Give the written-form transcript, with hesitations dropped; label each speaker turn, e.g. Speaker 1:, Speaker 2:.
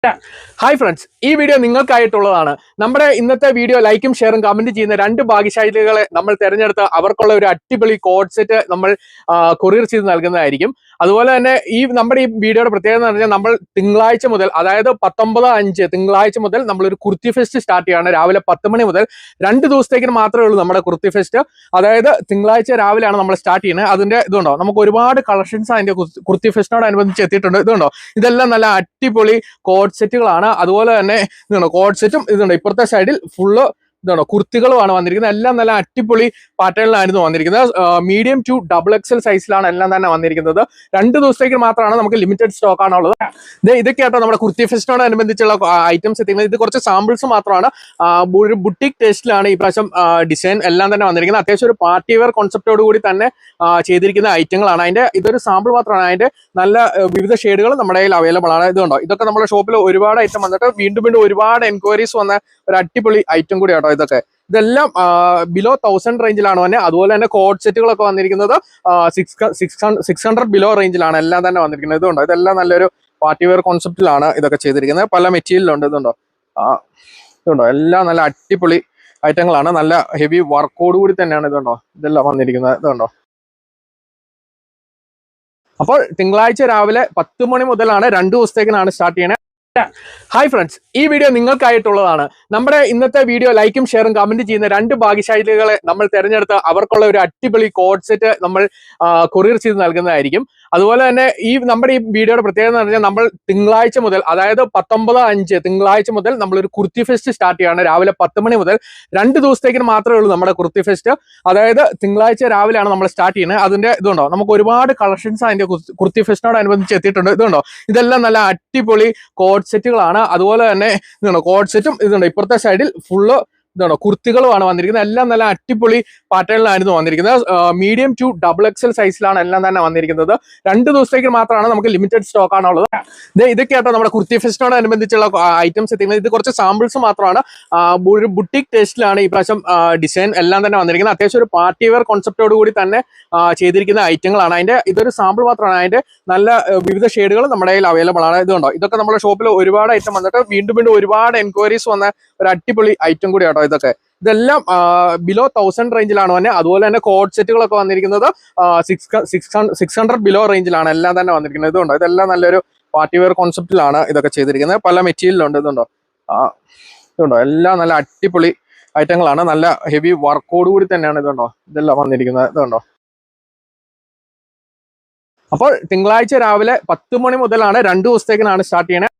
Speaker 1: Hi friends, ഈ video നിങ്ങൾക്കായിട്ടുള്ളതാണ്. നമ്മുടെ ഇന്നത്തെ വീഡിയോ ലൈക്കും ഷെയറും കമന്റ് ചെയ്യുന്ന രണ്ട് ഭാഗ്യശാലികളെ നമ്മൾ തിരഞ്ഞെടുത്ത് അവർക്കുള്ള ഒരു അടിപൊളി കോഡ് സെറ്റ് നമ്മൾ കൊറിയർ ചെയ്ത് നൽകുന്നതായിരിക്കും. അതുപോലെ തന്നെ നമ്മുടെ ഈ വീഡിയോയുടെ പ്രത്യേകത എന്ന് പറഞ്ഞാൽ നമ്മൾ തിങ്കളാഴ്ച മുതൽ, അതായത് 19/5 തിങ്കളാഴ്ച മുതൽ നമ്മളൊരു കുർത്തി ഫെസ്റ്റ് സ്റ്റാർട്ട് ചെയ്യാണ്. രാവിലെ 10 മണി മുതൽ 2 ദിവസത്തേക്ക് മാത്രമേ ഉള്ളൂ നമ്മുടെ കുർത്തി ഫെസ്റ്റ്. അതായത് തിങ്കളാഴ്ച രാവിലെയാണ് നമ്മൾ സ്റ്റാർട്ട് ചെയ്യുന്നത്. അതിന്റെ ഇതുണ്ടോ, നമുക്ക് ഒരുപാട് കളക്ഷൻസ് അതിന്റെ കുർത്തി ഫെസ്റ്റിനോടനുബന്ധിച്ച് എത്തിയിട്ടുണ്ട്. ഇതുണ്ടോ, ഇതെല്ലാം നല്ല അടിപൊളി കോഡ് സെറ്റുകളാണ്. അതുപോലെ തന്നെ ഇതുണ്ട് കോഡ് സെറ്റും. ഇതുണ്ട് ഇപ്പുറത്തെ സൈഡിൽ ഫുള്ള് ഇതാണോ കുർത്തികളുമാണ് വന്നിരിക്കുന്നത്. എല്ലാം നല്ല അടിപൊളി പാറ്റേണിലായിരുന്നു വന്നിരിക്കുന്നത്. മീഡിയം ടു XXL സൈസിലാണ് എല്ലാം തന്നെ വന്നിരിക്കുന്നത്. 2 ദിവസത്തേക്ക് മാത്രമാണ്, നമുക്ക് ലിമിറ്റഡ് സ്റ്റോക്ക് ആണുള്ളത്. ഇതൊക്കെയാട്ടോ നമ്മുടെ കുർത്തി ഫെസ്റ്റിനോടനുബന്ധിച്ചുള്ള ഐറ്റംസ് എത്തിക്കുന്നത്. ഇത് കുറച്ച് സാമ്പിൾസ് മാത്രമാണ്. ഒരു ബുട്ടിക് ടേസ്റ്റിലാണ് ഈ പ്രാവശ്യം ഡിസൈൻ എല്ലാം തന്നെ വന്നിരിക്കുന്നത്. അത്യാവശ്യം ഒരു പാർട്ടി വെയർ കോൺസെപ്റ്റോട് കൂടി തന്നെ ചെയ്തിരിക്കുന്ന ഐറ്റങ്ങളാണ്. അതിന്റെ ഇതൊരു സാമ്പിൾ മാത്രമാണ്. അതിന്റെ നല്ല വിവിധ ഷെയ്ഡുകൾ നമ്മുടെ കയ്യിൽ അവൈലബിൾ ആണ്. ഇതുണ്ടോ, ഇതൊക്കെ നമ്മുടെ ഷോപ്പിൽ ഒരുപാട് ഐറ്റം വന്നിട്ട് വീണ്ടും ഒരുപാട് എൻക്വയറീസ് വന്ന ഒരു അടിപൊളി ഐറ്റം കൂടി ആട്ടോ ഇതൊക്കെ. ഇതെല്ലാം ബിലോ 1000 റേഞ്ചിലാണ് തന്നെ. അതുപോലെ തന്നെ കോഡ് സെറ്റുകളൊക്കെ വന്നിരിക്കുന്നത് 600 ബിലോ റേഞ്ചിലാണ് എല്ലാം തന്നെ വന്നിരിക്കുന്നത്. ഇതുണ്ടോ, ഇതെല്ലാം നല്ലൊരു പാർട്ടി വെയർ കോൺസെപ്റ്റിലാണ് ഇതൊക്കെ ചെയ്തിരിക്കുന്നത്. പല മെറ്റീരിയലുണ്ട്. ഇതുണ്ടോ, എല്ലാം നല്ല അടിപൊളി ഐറ്റങ്ങളാണ്. നല്ല ഹെവി വർക്കോട് കൂടി തന്നെയാണ് ഇതുണ്ടോ ഇതെല്ലാം വന്നിരിക്കുന്നത്. ഇതുണ്ടോ, അപ്പോൾ തിങ്കളാഴ്ച രാവിലെ 10 മണി മുതലാണ് 2 ദിവസത്തേക്കിനാണ് സ്റ്റാർട്ട് ചെയ്യുന്നത്. ഹായ് ഫ്രണ്ട്സ്, ഈ വീഡിയോ നിങ്ങൾക്കായിട്ടുള്ളതാണ്. നമ്മുടെ ഇന്നത്തെ വീഡിയോ ലൈക്കും ഷെയറും കമന്റ് ചെയ്യുന്ന രണ്ട് ഭാഗ്യശാലികളെ നമ്മൾ തിരഞ്ഞെടുത്ത് അവർക്കുള്ള ഒരു അടിപൊളി കോഡ് സെറ്റ് നമ്മൾ കൊറിയർ ചെയ്ത് നൽകുന്നതായിരിക്കും. അതുപോലെ തന്നെ നമ്മുടെ ഈ വീഡിയോയുടെ പ്രത്യേകത എന്ന് പറഞ്ഞാൽ നമ്മൾ തിങ്കളാഴ്ച മുതൽ, അതായത് 19/5 തിങ്കളാഴ്ച മുതൽ നമ്മളൊരു കുർത്തി ഫെസ്റ്റ് സ്റ്റാർട്ട് ചെയ്യാണ്. രാവിലെ 10 മണി മുതൽ 2 ദിവസത്തേക്ക് മാത്രമേ ഉള്ളൂ നമ്മുടെ കുർത്തി ഫെസ്റ്റ്. അതായത് തിങ്കളാഴ്ച രാവിലെയാണ് നമ്മൾ സ്റ്റാർട്ട് ചെയ്യുന്നത്. അതിന്റെ ഇതുണ്ടോ, നമുക്ക് ഒരുപാട് കളക്ഷൻസ് അതിന്റെ കുർത്തി ഫെസ്റ്റിനോടനുബന്ധിച്ച് എത്തിയിട്ടുണ്ട്. ഇതുണ്ടോ, ഇതെല്ലാം നല്ല അടിപൊളി കോഡ് സെറ്റുകളാണ്. അതുപോലെ തന്നെ ഇതുണ്ടോ കോഡ് സെറ്റും. ഇതുണ്ട് ഇപ്പുറത്തെ സൈഡിൽ ഫുള്ള് ഇതാണോ കുർത്തികളുമാണ് വന്നിരിക്കുന്നത്. എല്ലാം നല്ല അടിപൊളി പാറ്റേണിലായിരുന്നു വന്നിരിക്കുന്നത്. മീഡിയം ടു XXL സൈസിലാണ് എല്ലാം തന്നെ വന്നിരിക്കുന്നത്. 2 ദിവസത്തേക്ക് മാത്രമാണ്, നമുക്ക് ലിമിറ്റഡ് സ്റ്റോക്ക് ആണുള്ളത്. ഇതൊക്കെയാട്ടോ നമ്മുടെ കുർത്തി ഫെസ്റ്റിനോടനുബന്ധിച്ചുള്ള ഐറ്റംസ് എത്തിക്കുന്നത്. ഇത് കുറച്ച് സാമ്പിൾസ് മാത്രമാണ്. ഒരു ബുട്ടിക് ടേസ്റ്റിലാണ് ഈ പ്രാവശ്യം ഡിസൈൻ എല്ലാം തന്നെ വന്നിരിക്കുന്നത്. അത്യാവശ്യം ഒരു പാർട്ടി വെയർ കോൺസെപ്റ്റോട് കൂടി തന്നെ ചെയ്തിരിക്കുന്ന ഐറ്റങ്ങളാണ്. അതിന്റെ ഇതൊരു സാമ്പിൾ മാത്രമാണ്. അതിന്റെ നല്ല വിവിധ ഷെയ്ഡുകൾ നമ്മുടെ കയ്യിൽ അവൈലബിൾ ആണ്. ഇതുണ്ടോ, ഇതൊക്കെ നമ്മുടെ ഷോപ്പിൽ ഒരുപാട് ഐറ്റം വന്നിട്ട് വീണ്ടും ഒരുപാട് എൻക്വയറീസ് വന്ന ഒരു അടിപൊളി ഐറ്റം കൂടി ആട്ടോ ഇതൊക്കെ. ഇതെല്ലാം ബിലോ 1000 റേഞ്ചിലാണ് തന്നെ. അതുപോലെ തന്നെ കോഡ് സെറ്റുകളൊക്കെ വന്നിരിക്കുന്നത് 600 ബിലോ റേഞ്ചിലാണ് എല്ലാം തന്നെ വന്നിരിക്കുന്നത്. ഇതുണ്ടോ, ഇതെല്ലാം നല്ലൊരു പാർട്ടി വെയർ കോൺസെപ്റ്റിലാണ് ഇതൊക്കെ ചെയ്തിരിക്കുന്നത്. പല മെറ്റീരിയലുണ്ട്. ഇതുണ്ടോ, എല്ലാം നല്ല അടിപൊളി ഐറ്റങ്ങളാണ്. നല്ല ഹെവി വർക്കോട് കൂടി തന്നെയാണ് ഇതുണ്ടോ ഇതെല്ലാം വന്നിരിക്കുന്നത്. ഇതുണ്ടോ, അപ്പോൾ തിങ്കളാഴ്ച രാവിലെ 10 മണി മുതലാണ് 2 ദിവസത്തേക്കിനാണ് സ്റ്റാർട്ട് ചെയ്യുന്നത്.